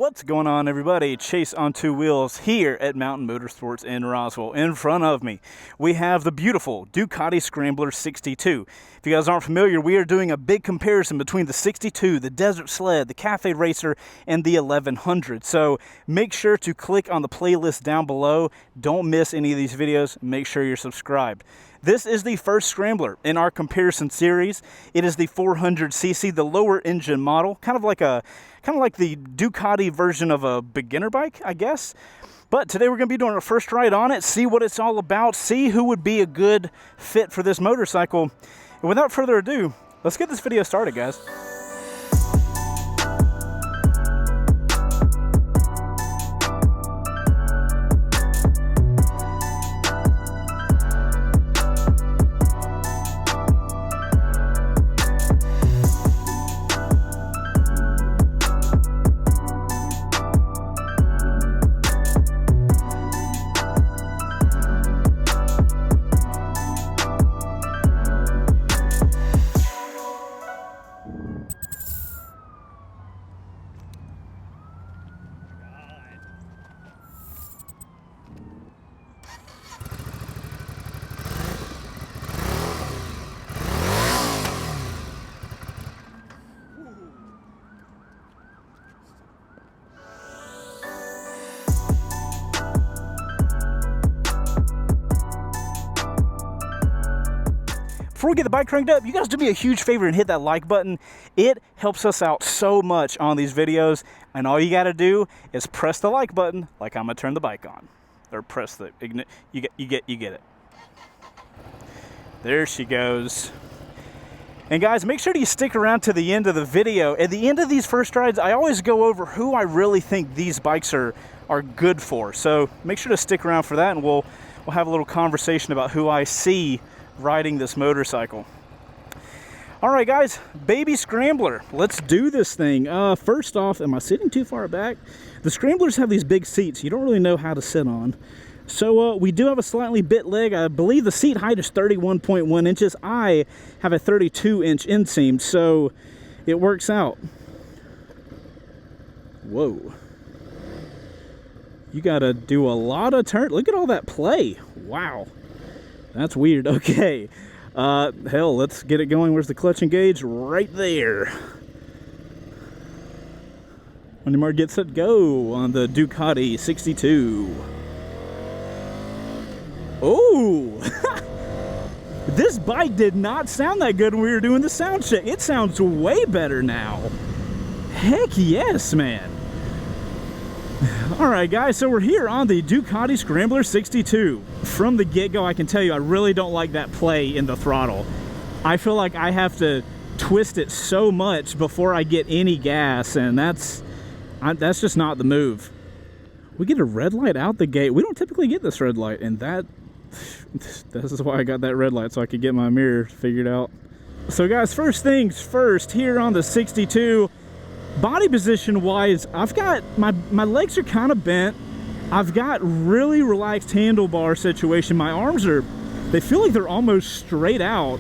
What's going on, everybody? Chase on Two Wheels here at Mountain Motorsports in Roswell. In front of me, we have the beautiful Ducati Scrambler 62. If you guys aren't familiar, we are doing a big comparison between the 62, the Desert Sled, the Cafe Racer, and the 1100. So make sure to click on the playlist down below. Don't miss any of these videos. Make sure you're subscribed. This is the first Scrambler in our comparison series. It is the 400cc, the lower engine model, kind of like the Ducati version of a beginner bike, I guess. But today we're going to be doing our first ride on it, see what it's all about, see who would be a good fit for this motorcycle. And without further ado, let's get this video started, guys. Before we get the bike cranked up, you guys do me a huge favor and hit that like button. It helps us out so much on these videos, and all you got to do is press the like button like I'm gonna turn the bike on, or press the ignite. You get it. There she goes. And guys, make sure you stick around to the end of the video. At the end of these first rides, I always go over who I really think these bikes are good for. So make sure to stick around for that, and we'll have a little conversation about who I see riding this motorcycle. All right, guys, baby Scrambler, let's do this thing. First off, am I sitting too far back? The Scramblers have these big seats you don't really know how to sit on. So we do have a slightly bit leg. I believe the seat height is 31.1 inches. I have a 32-inch inseam, so it works out. Whoa. You gotta do a lot of turn. Look at all that play. Wow. That's weird. Okay. Hell, let's get it going. Where's the clutch and gauge? Right there. When the mark gets set, go on the Ducati 62. Oh! This bike did not sound that good when we were doing the sound check. It sounds way better now. Heck yes, man. Alright guys, so we're here on the Ducati Scrambler 62. From the get-go, I can tell you I really don't like that play in the throttle. I feel like I have to twist it so much before I get any gas, and that's just not the move. We get a red light out the gate. We don't typically get this red light, and this is why I got that red light, so I could get my mirror figured out. So guys, first things first, here on the 62, body position wise, I've got my legs are kind of bent. I've got really relaxed handlebar situation. My arms they feel like they're almost straight out.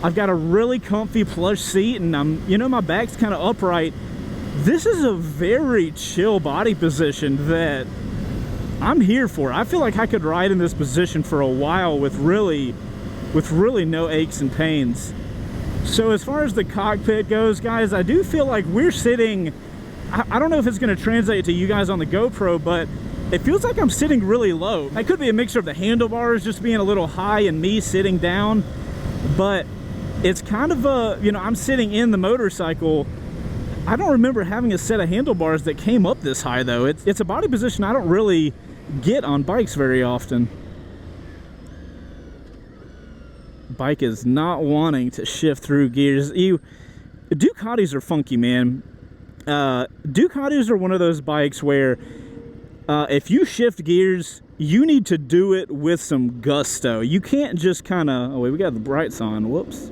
I've got a really comfy plush seat, and my back's kind of upright. This is a very chill body position that I'm here for. I feel like I could ride in this position for a while with really no aches and pains. So as far as the cockpit goes, guys, I do feel like we're sitting, I don't know if it's going to translate to you guys on the GoPro, but it feels like I'm sitting really low. That could be a mixture of the handlebars just being a little high and me sitting down, but it's kind of I'm sitting in the motorcycle. I don't remember having a set of handlebars that came up this high, though. It's a body position I don't really get on bikes very often. Bike is not wanting to shift through gears. Ducatis are funky, man. Ducatis are one of those bikes where if you shift gears, you need to do it with some gusto. You can't just kind of, oh wait, we got the brights on. Whoops.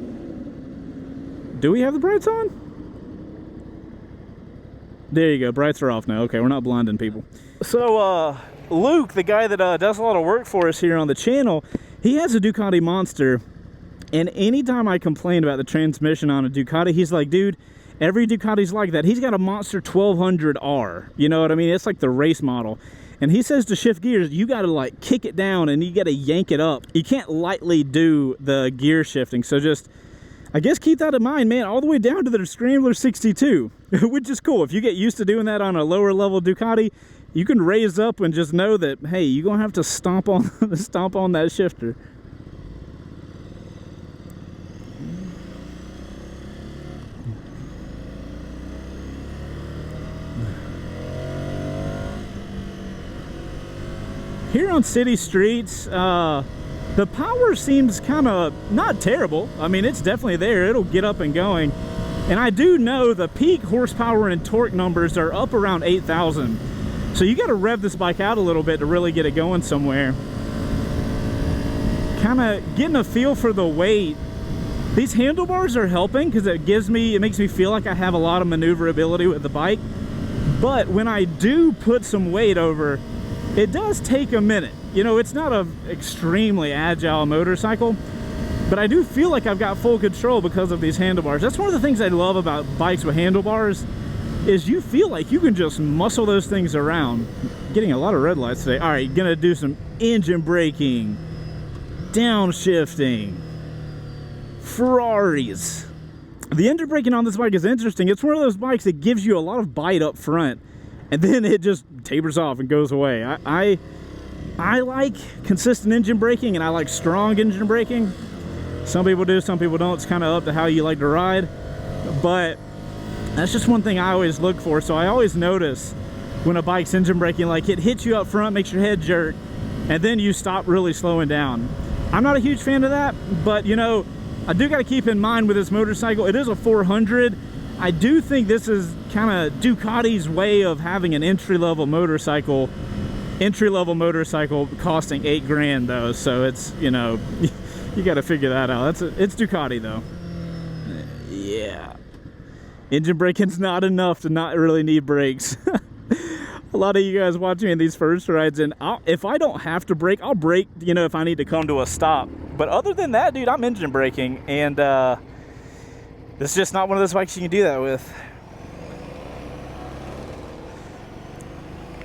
Do we have the brights on? There you go, brights are off now. Okay, we're not blinding people. So Luke, the guy that does a lot of work for us here on the channel, he has a Ducati Monster, and anytime I complain about the transmission on a Ducati, he's like, dude, Every Ducati's like that. He's got a Monster 1200R. You know what I mean? It's like the race model. And he says to shift gears, you got to like kick it down and you got to yank it up. You can't lightly do the gear shifting. So just, I guess keep that in mind, man, all the way down to the Scrambler 62, which is cool. If you get used to doing that on a lower level Ducati, you can raise up and just know that, hey, you're going to have to stomp on that shifter. Here on city streets, the power seems kind of not terrible. I mean, it's definitely there. It'll get up and going. And I do know the peak horsepower and torque numbers are up around 8,000. So you got to rev this bike out a little bit to really get it going somewhere. Kind of getting a feel for the weight. These handlebars are helping because it makes me feel like I have a lot of maneuverability with the bike. But when I do put some weight over, it does take a minute. You know, it's not an extremely agile motorcycle, but I do feel like I've got full control because of these handlebars. That's one of the things I love about bikes with handlebars, is you feel like you can just muscle those things around. Getting a lot of red lights today. All right, gonna do some engine braking, downshifting, Ferraris. The engine braking on this bike is interesting. It's one of those bikes that gives you a lot of bite up front, and then it just tapers off and goes away. I like consistent engine braking, and I like strong engine braking. Some people do, some people don't. It's kind of up to how you like to ride. But that's just one thing I always look for. So I always notice when a bike's engine braking, like it hits you up front, makes your head jerk, and then you stop really slowing down. I'm not a huge fan of that, but you know, I do got to keep in mind with this motorcycle, it is a 400. I do think this is kind of Ducati's way of having an entry-level motorcycle costing $8 grand though. So it's, you know, you got to figure that out. It's Ducati though. Yeah. Engine braking's not enough to not really need brakes. A lot of you guys watching in these first rides, and if I don't have to brake, I'll brake, you know, if I need to come to a stop. But other than that, dude, I'm engine braking, and this is just not one of those bikes you can do that with.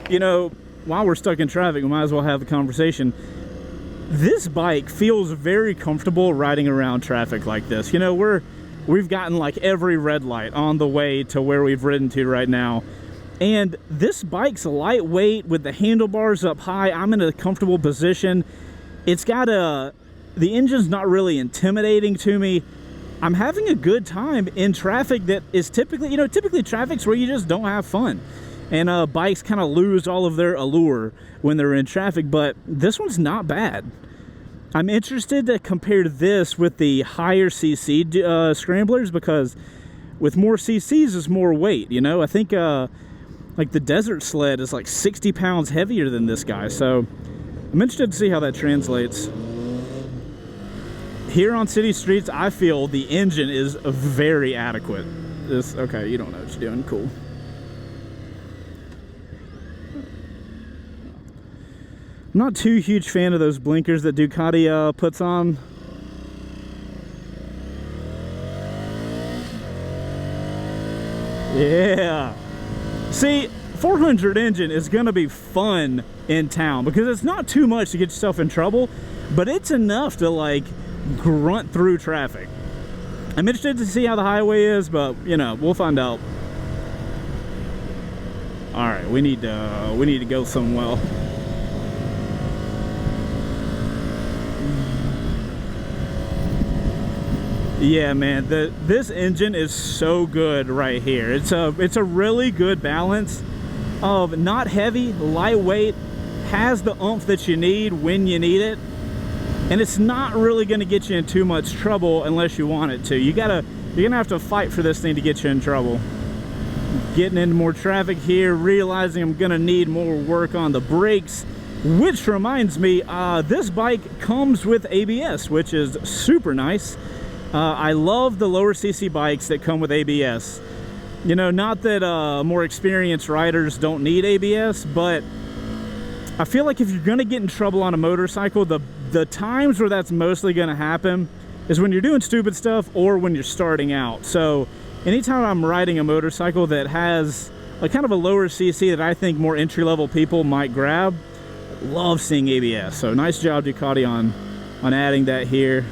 You know, while we're stuck in traffic, we might as well have the conversation. This bike feels very comfortable riding around traffic like this. You know, we've gotten like every red light on the way to where we've ridden to right now. And this bike's lightweight with the handlebars up high. I'm in a comfortable position. It's got the engine's not really intimidating to me. I'm having a good time in traffic that is typically, you know, traffic's where you just don't have fun. And bikes kind of lose all of their allure when they're in traffic, but this one's not bad. I'm interested to compare this with the higher CC Scramblers, because with more CCs is more weight, you know? I think like the Desert Sled is like 60 pounds heavier than this guy, so I'm interested to see how that translates. Here on city streets, I feel the engine is very adequate. Okay, you don't know what you're doing, cool. I'm not too huge fan of those blinkers that Ducati puts on. Yeah. See, 400 engine is going to be fun in town because it's not too much to get yourself in trouble, but it's enough to like grunt through traffic. I'm interested to see how the highway is, but you know, we'll find out. All right, we need to go somewhere. Yeah, man, this engine is so good right here. It's a really good balance of not heavy, lightweight, has the oomph that you need when you need it, and it's not really going to get you in too much trouble unless you want it to. You're gonna have to fight for this thing to get you in trouble. Getting into more traffic here, realizing I'm gonna need more work on the brakes, which reminds me, this bike comes with ABS, which is super nice. I love the lower CC bikes that come with ABS. You know, not that more experienced riders don't need ABS, but I feel like if you're gonna get in trouble on a motorcycle, the times where that's mostly gonna happen is when you're doing stupid stuff or when you're starting out. So anytime I'm riding a motorcycle that has a kind of a lower CC that I think more entry-level people might grab, love seeing ABS. So nice job, Ducati, on adding that here.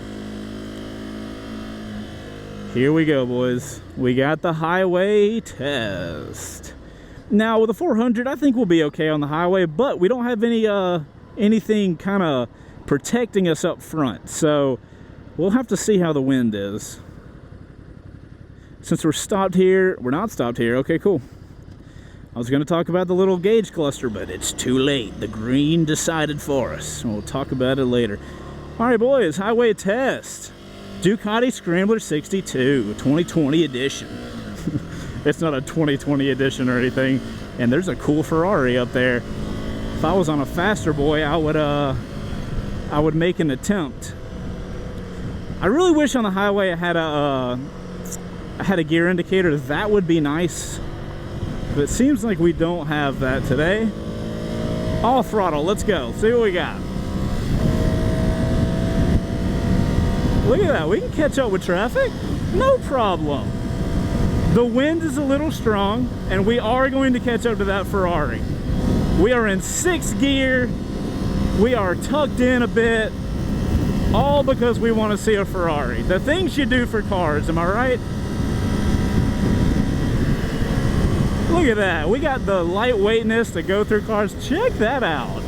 Here we go, boys. We got the highway test. Now with a 400, I think we'll be okay on the highway, but we don't have any anything kind of protecting us up front, so we'll have to see how the wind is. Since we're stopped here, we're not stopped here. Okay, cool. I was going to talk about the little gauge cluster, but it's too late. The green decided for us. We'll talk about it later. All right, boys, highway test. Ducati Scrambler 62, 2020 edition. It's not a 2020 edition or anything. And there's a cool Ferrari up there. If I was on a faster boy, I would make an attempt. I really wish on the highway I had a gear indicator. That would be nice. But it seems like we don't have that today. All throttle, let's go. See what we got. Look at that, we can catch up with traffic. No problem. The wind is a little strong, and we are going to catch up to that Ferrari. We are in 6th gear. We are tucked in a bit. All because we want to see a Ferrari. The things you do for cars, am I right? Look at that. We got the lightweightness to go through cars. Check that out.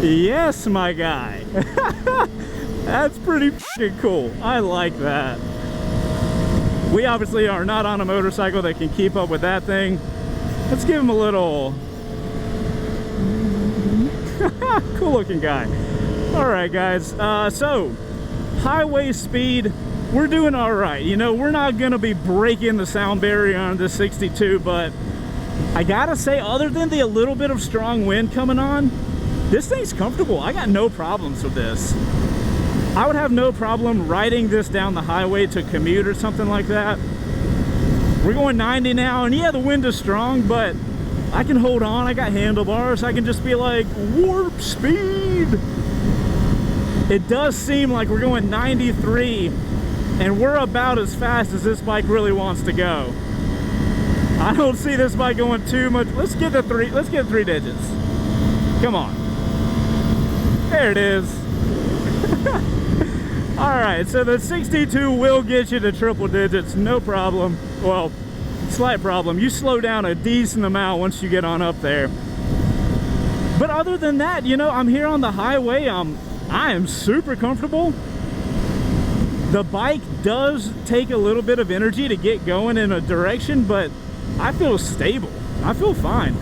Yes, my guy. That's pretty f***ing cool. I like that. We obviously are not on a motorcycle that can keep up with that thing. Let's give him a little... cool looking guy. All right, guys. So, highway speed... we're doing all right. You know, we're not gonna be breaking the sound barrier on this 62, but I gotta say, other than the a little bit of strong wind coming on, this thing's comfortable. I got no problems with this. I would have no problem riding this down the highway to commute or something like that. We're going 90 now, and yeah, the wind is strong, but I can hold on. I got handlebars. I can just be like, warp speed. It does seem like we're going 93, and we're about as fast as this bike really wants to go. I don't see this bike going too much. Let's get 3 digits. Come on. There it is. All right, so the 62 will get you to triple digits, no problem. Well, slight problem. You slow down a decent amount once you get on up there. But other than that, you know, I'm here on the highway. I am super comfortable. The bike does take a little bit of energy to get going in a direction, but I feel stable. I feel fine.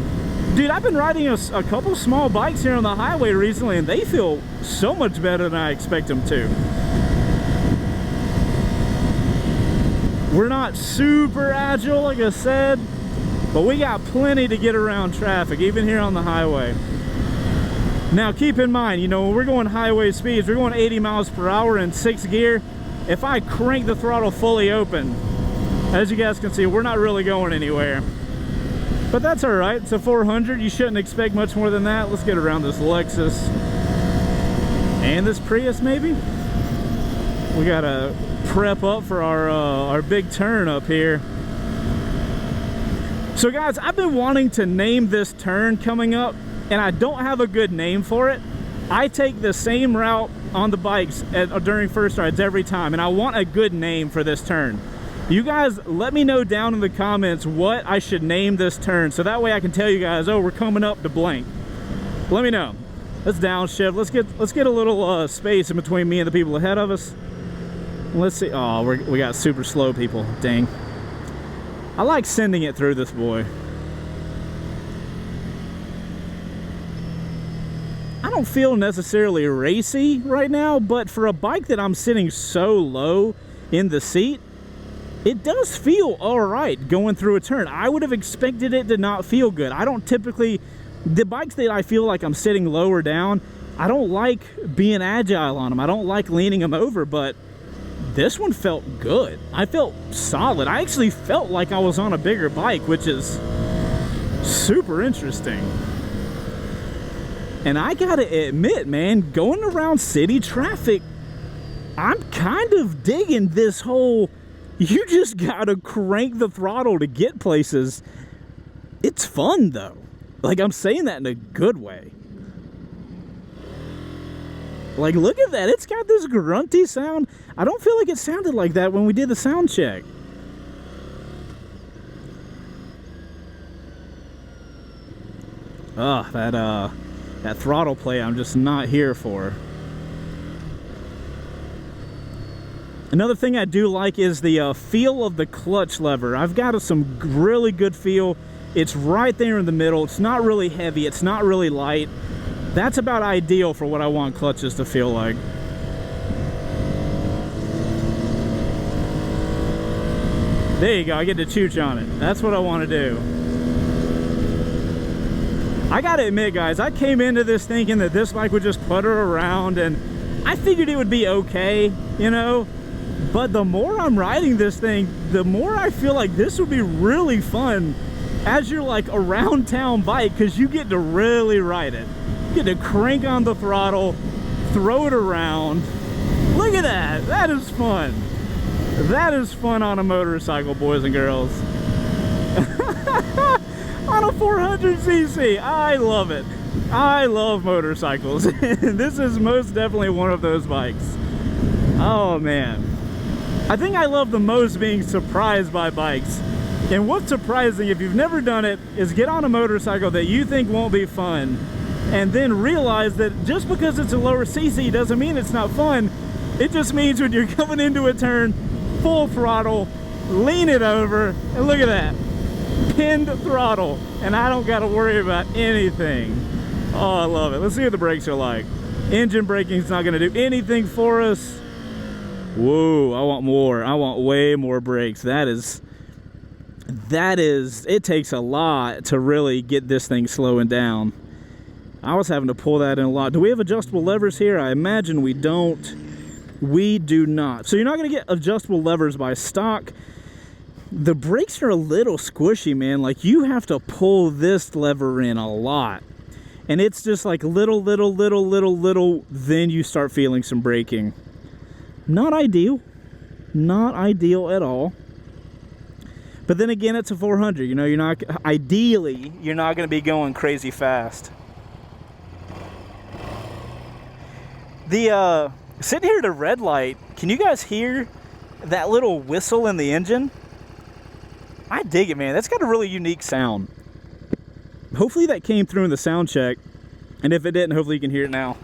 Dude, I've been riding a couple small bikes here on the highway recently, and they feel so much better than I expect them to. We're not super agile, like I said, but we got plenty to get around traffic, even here on the highway. Now, keep in mind, you know, when we're going highway speeds, we're going 80 miles per hour in 6th gear. If I crank the throttle fully open, as you guys can see, we're not really going anywhere. But that's all right. It's a 400. You shouldn't expect much more than that. Let's get around this Lexus and this Prius, maybe. We gotta prep up for our big turn up here. So guys, I've been wanting to name this turn coming up, and I don't have a good name for it. I take the same route on the bikes during first rides every time, and I want a good name for this turn. You guys let me know down in the comments what I should name this turn, so that way I can tell you guys, oh, we're coming up to blank. Let me know. Let's downshift. Let's get a little space in between me and the people ahead of us. Let's see. Oh, we got super slow people. Dang. I like sending it through this boy. I don't feel necessarily racy right now, but for a bike that I'm sitting so low in the seat, it does feel all right going through a turn. I would have expected it to not feel good. I don't typically, the bikes that I feel like I'm sitting lower down, I don't like being agile on them. I don't like leaning them over, but this one felt good. I felt solid. I actually felt like I was on a bigger bike, which is super interesting. And I gotta admit, man, going around city traffic, I'm kind of digging this whole, You just gotta crank the throttle to get places. It's fun though. Like, I'm saying that in a good way. Like, look at that. It's got this grunty sound. I don't feel like it sounded like that when we did the sound check. That throttle play I'm just not here for. Another thing I do like is the feel of the clutch lever. I've got some really good feel. It's right there in the middle. It's not really heavy. It's not really light. That's about ideal for what I want clutches to feel like. There you go. I get to chooch on it. That's what I want to do. I gotta admit, guys, I came into this thinking that this bike would just putter around, and I figured it would be okay, you know? But the more I'm riding this thing, the more I feel like this would be really fun as you're like around town bike, because you get to really ride it. You get to crank on the throttle, throw it around. Look at that. That is fun. That is fun on a motorcycle, boys and girls. On a 400cc. I love it. I love motorcycles. This is most definitely one of those bikes. Oh man. I think I love the most being surprised by bikes. And what's surprising, if you've never done it, is get on a motorcycle that you think won't be fun, and then realize that just because it's a lower cc doesn't mean it's not fun. It just means when you're coming into a turn, full throttle, lean it over, and look at that. Pinned throttle, and I don't got to worry about anything. Oh, I love it. Let's see what the brakes are like. Engine braking is not going to do anything for us. Whoa, I want more. I want way more brakes. That is, it takes a lot to really get this thing slowing down. I was having to pull that in a lot. Do we have adjustable levers here? I imagine we don't. We do not. So you're not going to get adjustable levers by stock. The brakes are a little squishy, man. Like, you have to pull this lever in a lot. And it's just like little, then you start feeling some braking. Not ideal. Not ideal at all. But then again, it's a 400. You know, you're not, ideally, you're not going to be going crazy fast. The, sitting here at a red light, can you guys hear that little whistle in the engine? I dig it, man. That's got a really unique sound. Hopefully that came through in the sound check. And if it didn't, hopefully you can hear it now.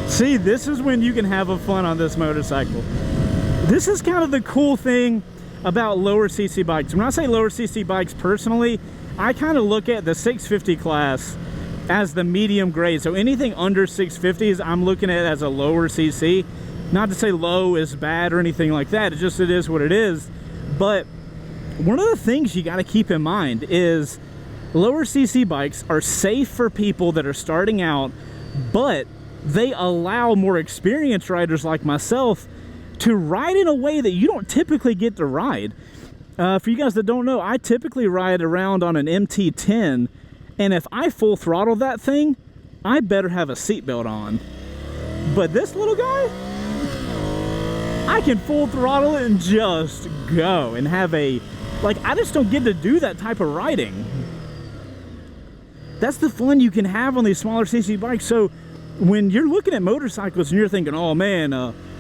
See, this is when you can have a fun on this motorcycle. This is kind of the cool thing about lower cc bikes. When I say lower cc bikes personally, I kind of look at the 650 class as the medium grade. So anything under 650s, I'm looking at as a lower cc. Not to say low is bad or anything like that. It just, it is what it is. But one of the things you got to keep in mind is lower cc bikes are safe for people that are starting out, but they allow more experienced riders like myself to ride in a way that you don't typically get to ride. For you guys that don't know, I typically ride around on an MT10, and if I full throttle that thing, I better have a seatbelt on. But this little guy, I can full throttle it and just go and have a, like, I just don't get to do that type of riding. That's the fun you can have on these smaller cc bikes. So when you're looking at motorcycles and you're thinking, oh man,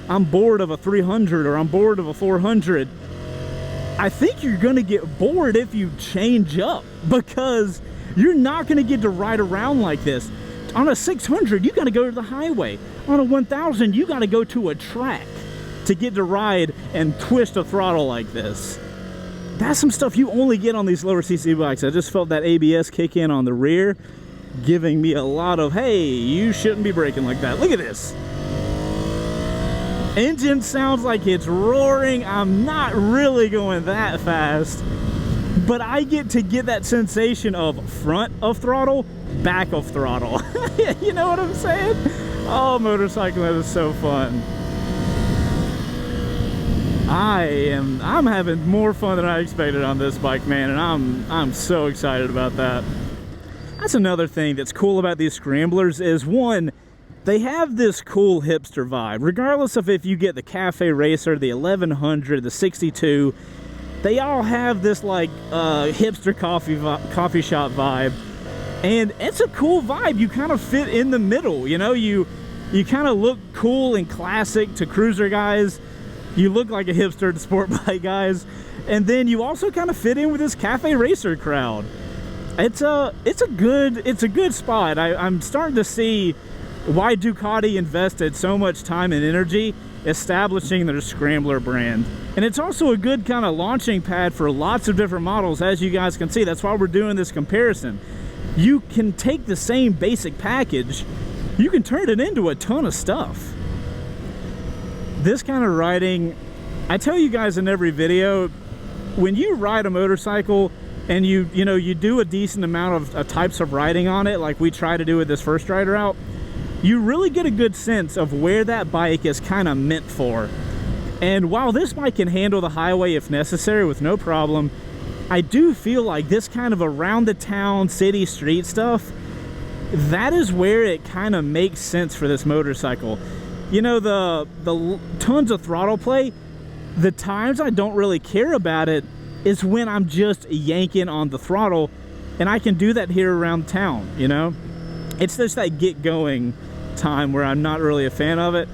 I'm bored of a 300 or I'm bored of a 400, I think you're gonna get bored if you change up, because you're not gonna get to ride around like this. On a 600, you gotta go to the highway. On a 1000, you gotta go to a track to get to ride and twist a throttle like this. That's some stuff you only get on these lower cc bikes. I just felt that ABS kick in on the rear, giving me a lot of, hey, you shouldn't be braking like that. Look at this. Engine sounds like it's roaring. I'm not really going that fast, but I get to get that sensation of front of throttle, back of throttle. You know what I'm saying? Oh, motorcycling is so fun. I'm having more fun than I expected on this bike, man, and I'm so excited about that. That's another thing that's cool about these scramblers is, one, they have this cool hipster vibe. Regardless of if you get the Cafe Racer, the 1100, the 62, they all have this like hipster coffee shop vibe. And it's a cool vibe. You kind of fit in the middle, you know? You kind of look cool and classic to cruiser guys. You look like a hipster to sport bike guys. And then you also kind of fit in with this Cafe Racer crowd. It's a good spot. I'm starting to see why Ducati invested so much time and energy establishing their Scrambler brand. And it's also a good kind of launching pad for lots of different models, as you guys can see. That's why we're doing this comparison. You can take the same basic package, you can turn it into a ton of stuff. This kind of riding, I tell you guys in every video, when you ride a motorcycle and you do a decent amount of types of riding on it, like we try to do with this first rider out, you really get a good sense of where that bike is kind of meant for. And while this bike can handle the highway if necessary with no problem, I do feel like this kind of around the town, city, street stuff, that is where it kind of makes sense for this motorcycle. You know, the tons of throttle play, the times I don't really care about it is when I'm just yanking on the throttle, and I can do that here around town, you know? It's just that get going time where I'm not really a fan of it.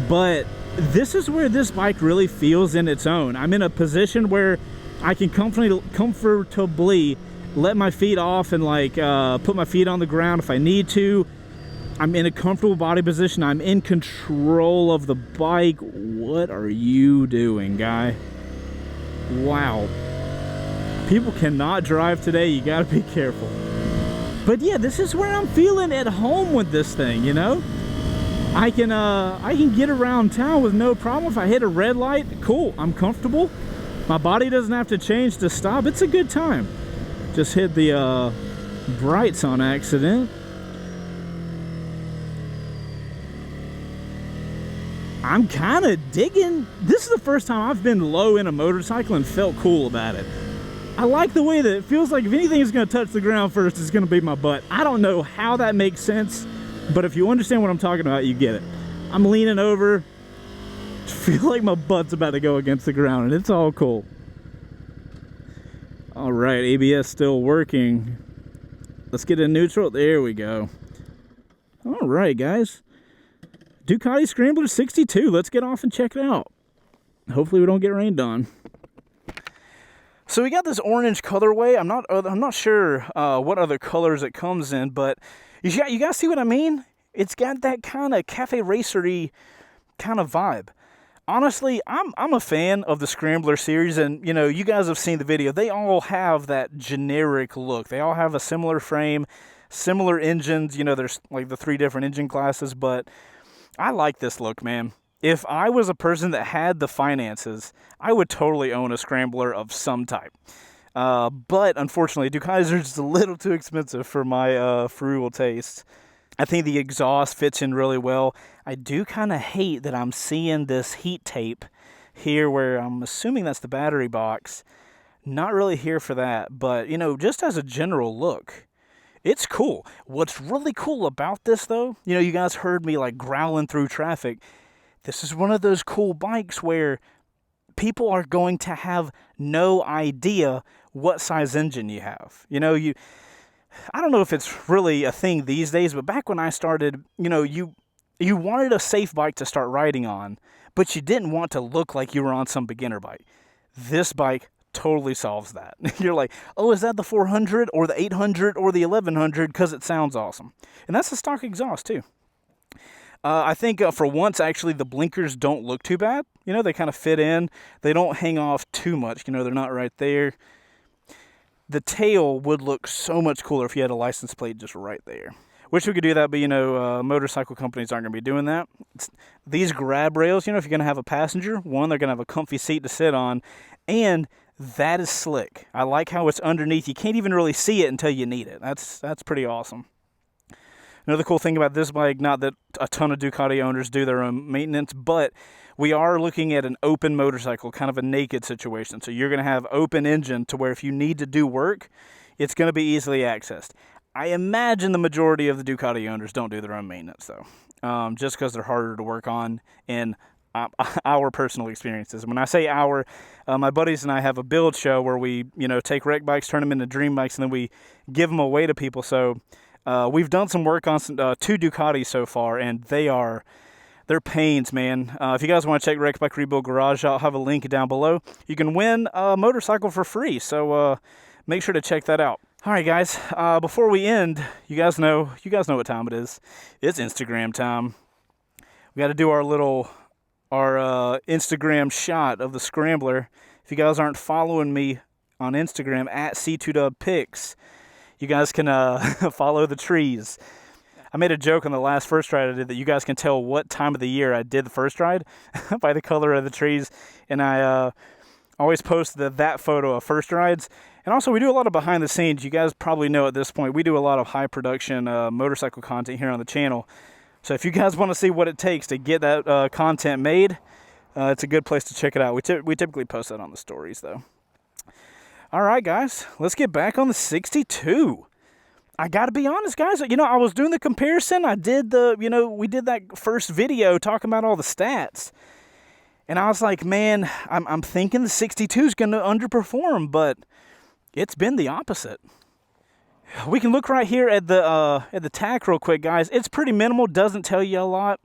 But this is where this bike really feels in its own. I'm in a position where I can comfortably let my feet off and like put my feet on the ground if I need to. I'm in a comfortable body position. I'm in control of the bike. What are you doing, guy? Wow. People cannot drive today. You gotta be careful. But yeah, this is where I'm feeling at home with this thing, you know? I can get around town with no problem. If I hit a red light, cool, I'm comfortable. My body doesn't have to change to stop. It's a good time. Just hit the brights on accident. I'm kind of digging. This is the first time I've been low in a motorcycle and felt cool about it. I like the way that it feels like if anything is going to touch the ground first, it's going to be my butt. I don't know how that makes sense, but if you understand what I'm talking about, you get it. I'm leaning over, feel like my butt's about to go against the ground, and it's all cool. All right, ABS still working. Let's get in neutral. There we go. All right, guys. Ducati Scrambler 62. Let's get off and check it out. Hopefully we don't get rained on. So we got this orange colorway. I'm not sure what other colors it comes in, but you guys see what I mean? It's got that kind of cafe racery kind of vibe. Honestly, I'm a fan of the Scrambler series, and you know, you guys have seen the video. They all have that generic look. They all have a similar frame, similar engines. You know, there's like the 3 different engine classes, but I like this look, man. If I was a person that had the finances, I would totally own a Scrambler of some type. But unfortunately, Ducatis are just a little too expensive for my frugal taste. I think the exhaust fits in really well. I do kind of hate that I'm seeing this heat tape here where I'm assuming that's the battery box. Not really here for that, but you know, just as a general look, it's cool. What's really cool about this though, you know, you guys heard me like growling through traffic. This is one of those cool bikes where people are going to have no idea what size engine you have. You know, I don't know if it's really a thing these days, but back when I started, you know, you wanted a safe bike to start riding on, but you didn't want to look like you were on some beginner bike. This bike totally solves that. You're like, oh, is that the 400 or the 800 or the 1100? Because it sounds awesome. And that's the stock exhaust too. I think for once, actually, the blinkers don't look too bad. You know, they kind of fit in. They don't hang off too much. You know, they're not right there. The tail would look so much cooler if you had a license plate just right there. Wish we could do that, but, you know, motorcycle companies aren't going to be doing that. These grab rails, you know, if you're going to have a passenger, one, they're going to have a comfy seat to sit on, and that is slick. I like how it's underneath. You can't even really see it until you need it. That's pretty awesome. Another cool thing about this bike, not that a ton of Ducati owners do their own maintenance, but we are looking at an open motorcycle, kind of a naked situation. So you're going to have open engine to where if you need to do work, it's going to be easily accessed. I imagine the majority of the Ducati owners don't do their own maintenance, though, just because they're harder to work on. And our personal experiences. When I say our, my buddies and I have a build show where we, take wreck bikes, turn them into dream bikes, and then we give them away to people. So we've done some work on two Ducatis so far, and they're pains, man. If you guys want to check Wreck Bike Rebuild Garage, I'll have a link down below. You can win a motorcycle for free, so make sure to check that out. All right, guys. Before we end, you guys know what time it is. It's Instagram time. We got to do our Instagram shot of the Scrambler. If you guys aren't following me on Instagram at C2DubPics, you guys can follow the trees. I made a joke on the last first ride I did that you guys can tell what time of the year I did the first ride by the color of the trees. And I always post that photo of first rides. And also, we do a lot of behind the scenes. You guys probably know at this point, we do a lot of high production motorcycle content here on the channel. So if you guys want to see what it takes to get that content made, it's a good place to check it out. We typically post that on the stories, though. All right, guys, let's get back on the 62. I got to be honest, guys. I was doing the comparison. I did we did that first video talking about all the stats. And I was like, man, I'm thinking the 62 is going to underperform, but it's been the opposite. We can look right here at the tack real quick, guys. It's pretty minimal, doesn't tell you a lot.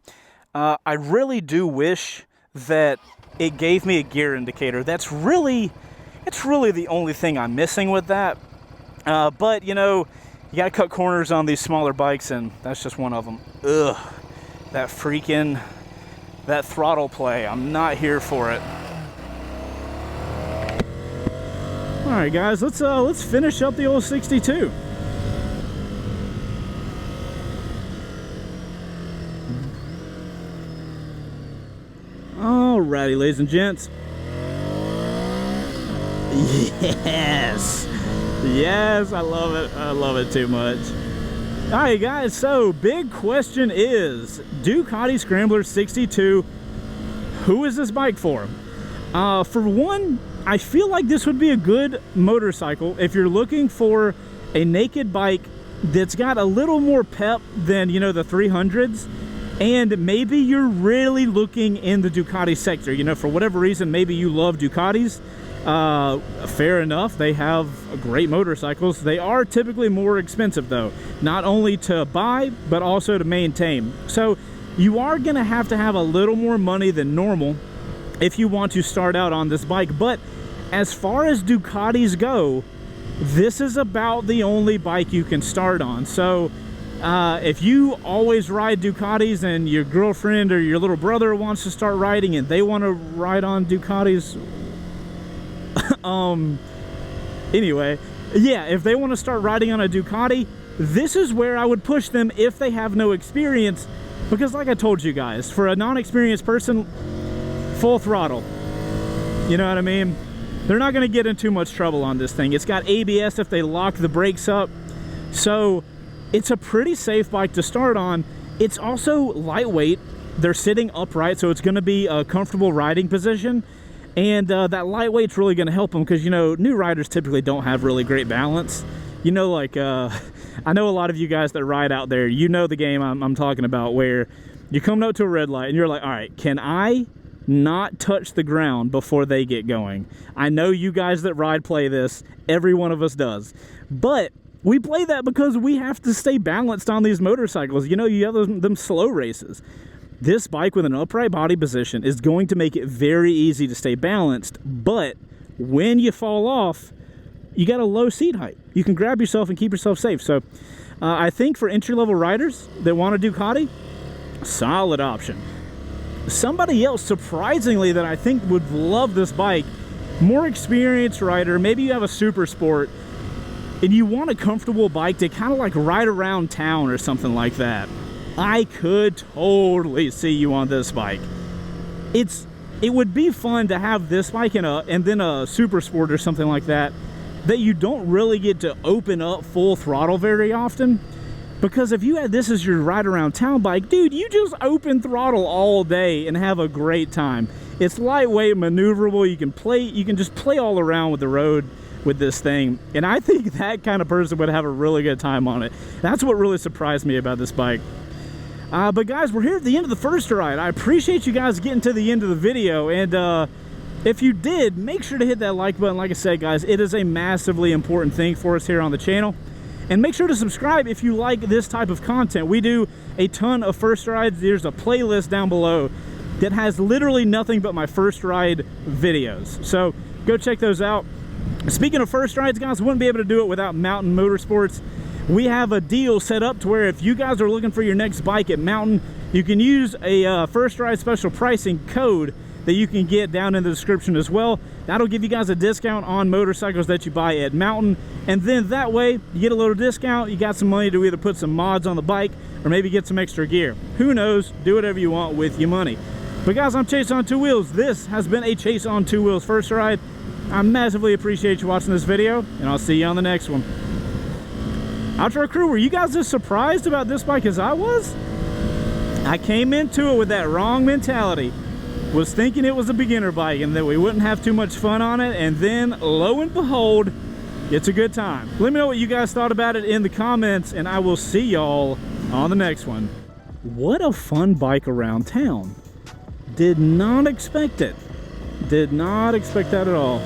I really do wish that it gave me a gear indicator. It's really the only thing I'm missing with that. But, you gotta cut corners on these smaller bikes, and that's just one of them. Ugh, that throttle play. I'm not here for it. All right, guys, let's finish up the old 62. Alrighty, ladies and gents. Yes, I love it. I love it too much. Alright, guys, so big question is Ducati Scrambler 62. Who is this bike for? For one, I feel like this would be a good motorcycle if you're looking for a naked bike that's got a little more pep than, the 300s. And maybe you're really looking in the Ducati sector. For whatever reason, maybe you love Ducatis. Fair enough. They have great motorcycles. They are typically more expensive, though. Not only to buy, but also to maintain. So you are going to have a little more money than normal if you want to start out on this bike. But as far as Ducatis go, this is about the only bike you can start on. So if you always ride Ducatis and your girlfriend or your little brother wants to start riding and they want to ride on Ducatis, anyway, yeah, if they want to start riding on a Ducati, this is where I would push them if they have no experience, because like I told you guys, for a non-experienced person, full throttle. You know what I mean? They're not going to get in too much trouble on this thing. It's got ABS if they lock the brakes up, so it's a pretty safe bike to start on. It's also lightweight. They're sitting upright, so it's going to be a comfortable riding position. And that lightweight's really going to help them because, new riders typically don't have really great balance. I know a lot of you guys that ride out there, the game I'm talking about, where you're coming up to a red light and you're like, all right, can I not touch the ground before they get going? I know you guys that ride play this. Every one of us does. But we play that because we have to stay balanced on these motorcycles. You have them slow races. This bike with an upright body position is going to make it very easy to stay balanced, but when you fall off, you got a low seat height. You can grab yourself and keep yourself safe. So I think for entry-level riders that want a Ducati, solid option. Somebody else, surprisingly, that I think would love this bike, more experienced rider, maybe you have a Super Sport, and you want a comfortable bike to kind of like ride around town or something like that. I could totally see you on this bike. It would be fun to have this bike and then a Super Sport or something like that you don't really get to open up full throttle very often. Because if you had this as your ride around town bike, dude, you just open throttle all day and have a great time. It's lightweight, maneuverable. You can just play all around with the road. with this thing, and I think that kind of person would have a really good time on it. That's what really surprised me about this bike. But guys, we're here at the end of the first ride. I appreciate you guys getting to the end of the video, and if you did, make sure to hit that like button. Like I said, guys, it is a massively important thing for us here on the channel. And make sure to subscribe if you like this type of content. We do a ton of first rides. There's a playlist down below that has literally nothing but my first ride videos, so go check those out. Speaking of first rides, guys, wouldn't be able to do it without Mountain Motorsports. We have a deal set up to where if you guys are looking for your next bike at Mountain, you can use a first ride special pricing code that you can get down in the description as well. That'll give you guys a discount on motorcycles that you buy at Mountain, and then that way you get a little discount. You got some money to either put some mods on the bike or maybe get some extra gear. Who knows? Do whatever you want with your money. But guys, I'm Chase on Two Wheels. This has been a Chase on Two Wheels first ride. I massively appreciate you watching this video, and I'll see you on the next one. Outro crew, were you guys as surprised about this bike as I was? I came into it with that wrong mentality. Was thinking it was a beginner bike and that we wouldn't have too much fun on it, and then lo and behold, it's a good time. Let me know what you guys thought about it in the comments, and I will see y'all on the next one. What a fun bike around town. Did not expect it. Did not expect that at all.